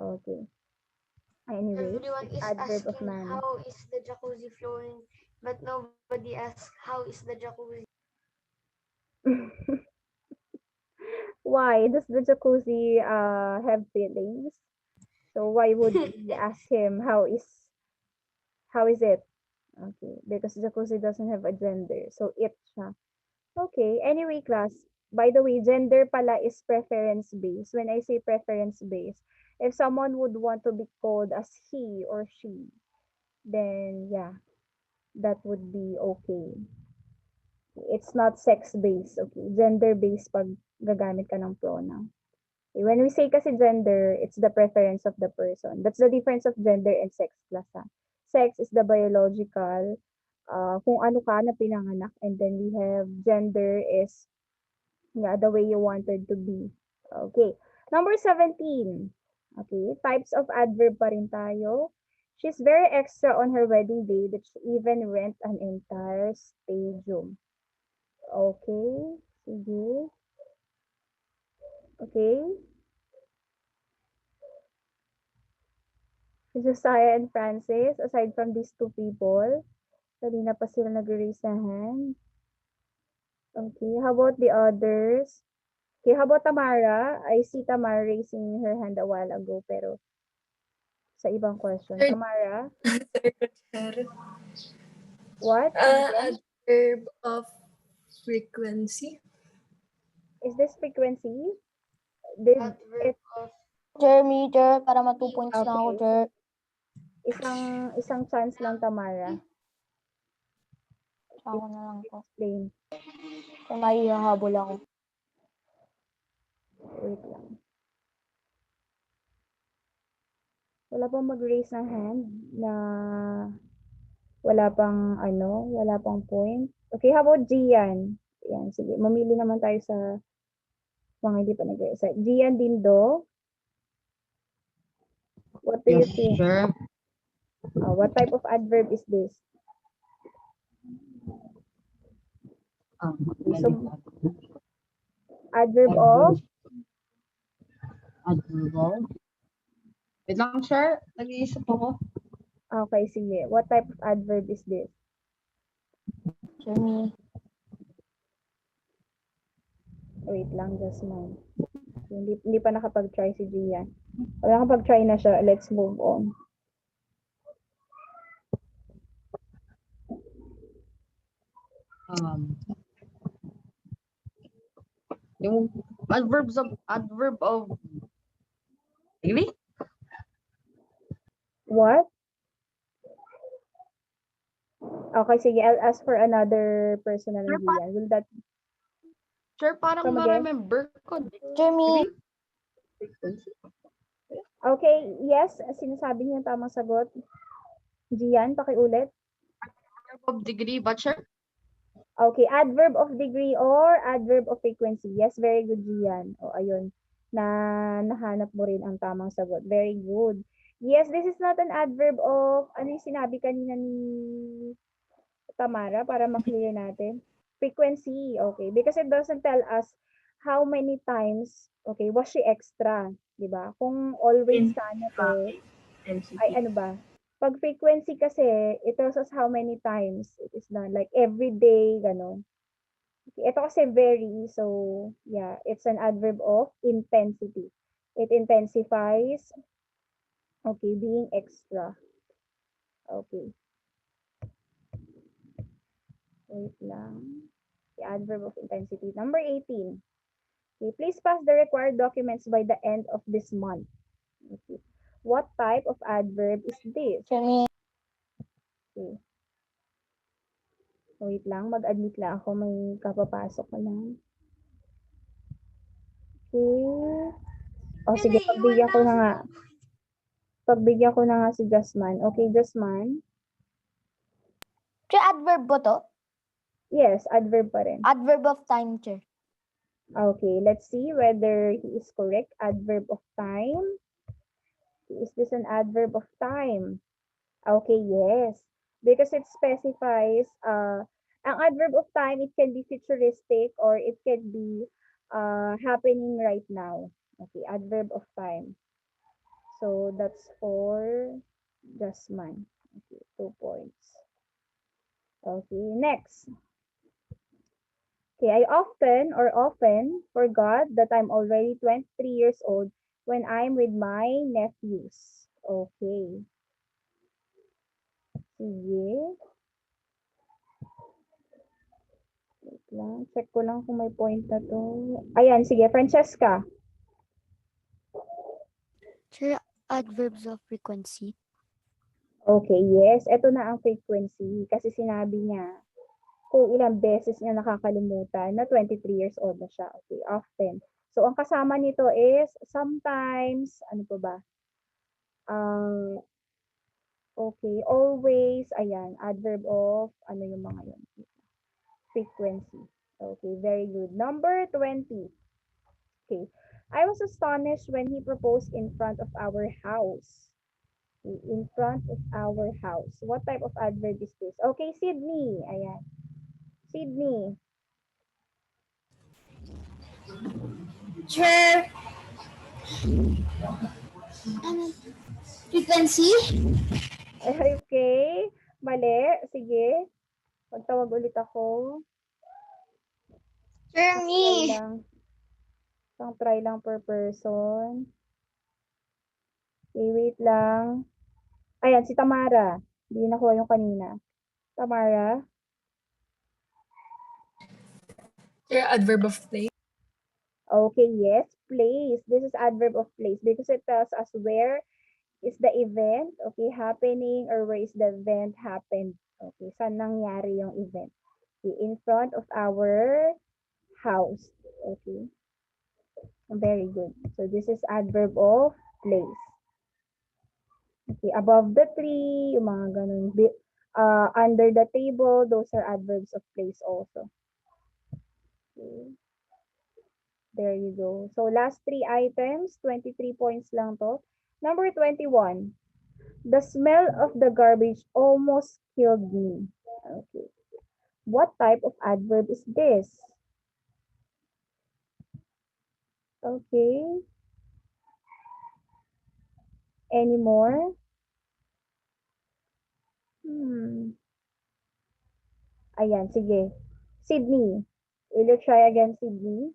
Okay. Anyway, Everyone it's is adverb of asking manner. how is the jacuzzi flowing, but nobody asks how is the jacuzzi. Why does the jacuzzi have feelings? So why would we ask him how is it? Okay, because jacuzzi doesn't have a gender. So it siya. Okay, anyway class, by the way, gender pala is preference based. When I say preference based, if someone would want to be called as he or she, then yeah, that would be okay. It's not sex based, okay? Gender based pag gagamit ka ng pronoun. Okay, when we say kasi gender, it's the preference of the person. That's the difference of gender and sex class. Ha? Sex is the biological, kung ano ka na pinanganak, and then we have gender is yeah, the way you wanted to be. Okay. Number 17. Okay, types of adverb pa rin tayo. She's very extra on her wedding day that she even rent an entire stadium. Okay, sige. Okay. Josiah and Francis, aside from these two people, kanina pa sila nag-raise na hand. Okay, how about the others? Okay, how about Tamara? I see Tamara raising her hand a while ago, pero sa ibang question. Third, Tamara, third, what? Come again? adverb of frequency. Is this frequency? Did Adverb it, of Jeremy, para ma 2 points na ako, okay. Jer. Isang chance lang, Tamara. Ako na lang po. Explain. Kung may hahabol ako. Wait lang. Wala pang mag-raise ng hand na wala pang point. Okay, how about Gian? Yan, sige. Mamili naman tayo sa mga hindi pa nag-raise. Gian Dindo, what do you think? Sure. What type of adverb is this? So, adverb of? Adverb of? Wait lang, sir. Nag-iisip ako. Okay, sige. What type of adverb is this? Jeremy. Wait lang, Jasmine. Hindi pa nakapag-try si Gian. Wala nakapag-try na siya. Let's move on. Yung adverb of degree? What? Okay, sige. I'll ask for another person na lang, Gian. Will that... Sir, parang Come again? ma-remember ko. Jeremy. Okay, yes. Sinasabi niya yung tamang sagot. Gian, pakiulit. Adverb of degree, but sir? Okay, adverb of degree or adverb of frequency. Yes, very good, Gian. O, ayun. Nahanap mo rin ang tamang sagot. Very good. Yes, this is not an adverb of, ano yung sinabi kanina ni Tamara para maklear natin? Frequency, okay. Because it doesn't tell us how many times, okay, was she extra, di ba? Kung always sana to, ay ano ba? Pag frequency kasi, it tells us how many times it is done. Like every day, gano'n. Okay, ito kasi very, so yeah, it's an adverb of intensity. It intensifies, okay, being extra. Okay. Wait lang. The adverb of intensity. Number 18. Okay, please pass the required documents by the end of this month. Okay. What type of adverb is this? Jeremy. Okay. Wait lang, mag-admit lang ako. May kapapasok ko lang. Okay. O sige, pagbigyan ko na nga. Pagbigyan ko na nga si Jasmine. Okay, Jasmine? Che, adverb ba to? Yes, adverb pa rin. Adverb of time, Che. Okay, let's see whether he is correct. Adverb of time. Is this an adverb of time? Okay, yes. Because it specifies, ang adverb of time, it can be futuristic or it can be happening right now. Okay, adverb of time. So that's for Jasmine. Okay, 2 points. Okay, next. Okay, I often forgot that I'm already 23 years old when I'm with my nephews. Okay. Sige. Wait lang. Check ko lang kung may point na to. Ayan, sige. Francesca. Sir, adverbs of frequency. Okay, yes. Ito na ang frequency. Kasi sinabi niya kung ilang beses niya nakakalimutan na 23 years old na siya. Okay, often. So, ang kasama nito is sometimes, ano pa ba? Okay, always, ayan, adverb of, ano yung mga yun? Frequency. Okay, very good. Number 20. Okay, I was astonished when he proposed in front of our house. Okay, in front of our house. What type of adverb is this? Okay, Sydney. Ayan. Sydney. Sure. Frequency? Okay. Mali. Sige. Magtawag ulit ako. Sure, Try me. lang. Isang try lang per person. Okay, wait lang. Ayan, si Tamara. Hindi nakuha yung kanina. Tamara. Sir, adverb of place. Okay, yes. Place. This is adverb of place because it tells us where is the event, okay, happening, or where is the event happened. Okay, saan nangyari yung event. Okay, in front of our house. Okay. Very good. So this is adverb of place. Okay, above the tree, yung mga ganun. Under the table, those are adverbs of place also. Okay. There you go. So last 3 items, 23 points lang to. Number 21. The smell of the garbage almost killed me. Okay. What type of adverb is this? Okay. Any more? Ayan, sige. Sydney. Will you try again, Sydney?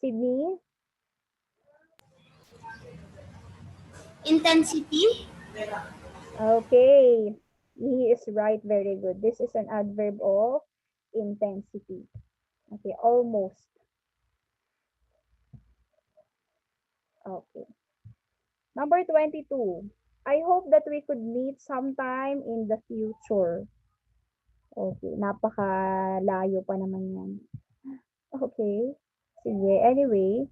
Sydney? Intensity? Okay. He is right. Very good. This is an adverb of intensity. Okay, almost. Okay. Number 22. I hope that we could meet sometime in the future. Okay, napakalayo pa naman yan. Okay. Sige, anyway.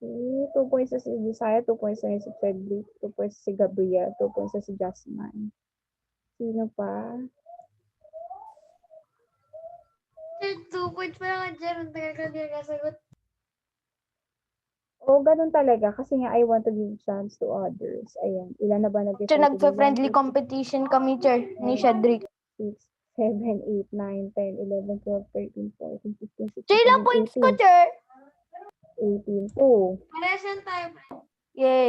Okay, 2 points na si Desire, 2 points na si Cedric, 2 points si Gabriel, 2 points na si Jasmine. Sino pa? Sir, 2 points pa lang dyan. Ang tagal ka din kasagot. Oh, ganun talaga. Kasi nga, I want to give chance to others. Ayan. Ilan na ba nag-decide? Sir, nagpa-friendly competition kami, sir, ni Cedric. 6, 7, 8, 9, 10, 11, 12, 13, 14, 15, 16, Sir, ilang 17, points ko, 18. sir? 18. 2. Parehas yan tayo. Yay.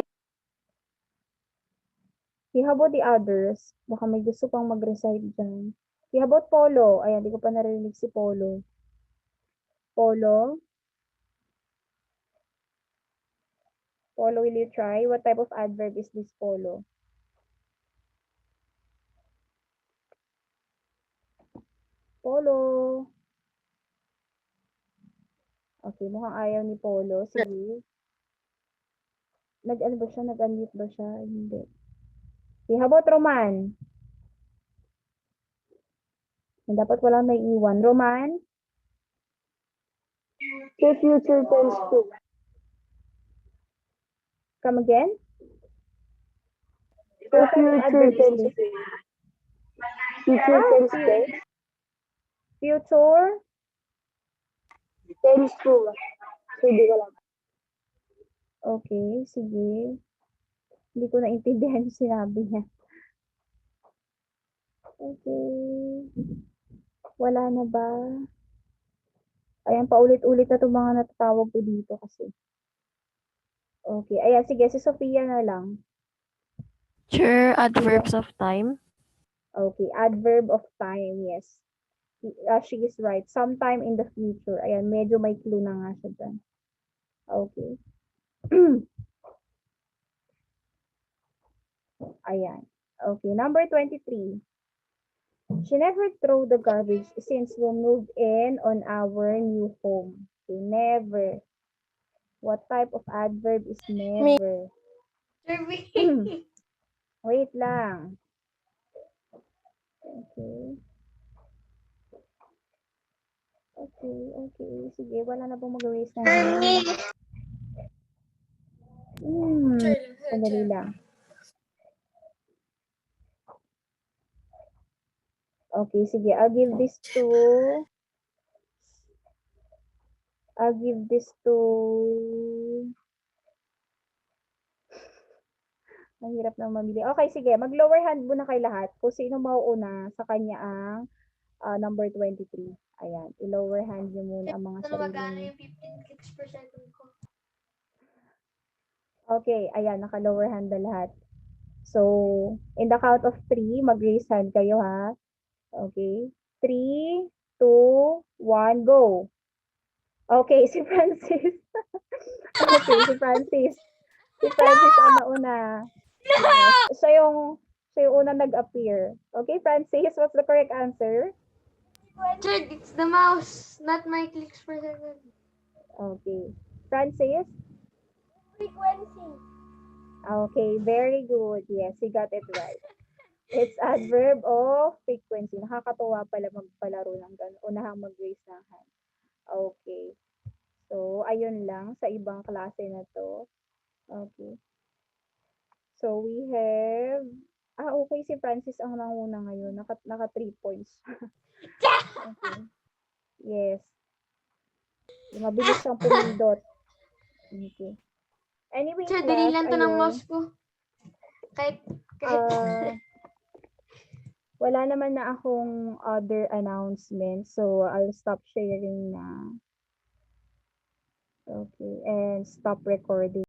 Okay, how about the others? Baka may gusto pang mag-recite dyan. Okay, how about Polo? Ayan, di ko pa narinig si Polo. Polo? Polo, will you try? What type of adverb is this, Polo? Polo? Okay, mukhang ayaw ni Polo. Sige. Nag-ano ba siya? Nag-unmute ba siya? Hindi. Okay, how about Roman? Dapat wala may iwan. Roman? The future tense too. Come again? The What type of adverb is tense. this? Future tense too. Future? Tense too. Hindi ko lang. Okay, sige. Hindi ko naintindihan yung sinabi niya. Okay. Wala na ba? Ayan, paulit-ulit na itong mga natatawag ko dito kasi. Okay, ayan, sige, si Sophia na lang. Sure, adverbs of time. Okay, adverb of time, yes. She is right. Sometime in the future. Ayan, medyo may clue na nga siya dyan. Okay. Ayan. Okay, number 23. She never threw the garbage since we moved in on our new home. Okay, never. What type of adverb is never? Sir, wait. Wait lang. Okay. Okay. Sige, wala na pong mag-raise na hand. Sandali lang. Okay, sige. I'll give this to mahirap na mamili. Okay, sige. Mag-lower hand muna kay lahat. Kung sino mauuna sa kanya ang number 23. Ayan. I-lower hand niyo muna ang mga Ano sarili magkano niyo. yung 15 clicks per second ko? Okay, ayan. Naka-lower hand na lahat. So, in the count of 3, mag-raise hand kayo ha. Okay. 3, 2, 1, go. Okay, si Francis. Okay, si Francis. Si Francis ang nauna. Yes. Siya yung una nag-appear. Okay, Francis, what's the correct answer? Sir, it's the mouse, not my clicks per second. Okay. Francis? Frequency. Okay, very good. Yes, you got it right. It's adverb of frequency. Nakakatuwa pala magpalaro ng gano'n. Unahang mag-raise ng hand. Okay. So, ayun lang sa ibang klase na to. Okay. So, we have... okay. Si Francis ang nanguna ngayon. Naka 3 points. Okay. Yes. Mabilis siyang pumindot. Okay. Anyway, Sir, class, dali lang to ng ayun. mouse ko. Kahit Wala naman na akong other announcements. So, I'll stop sharing na. Okay. And stop recording.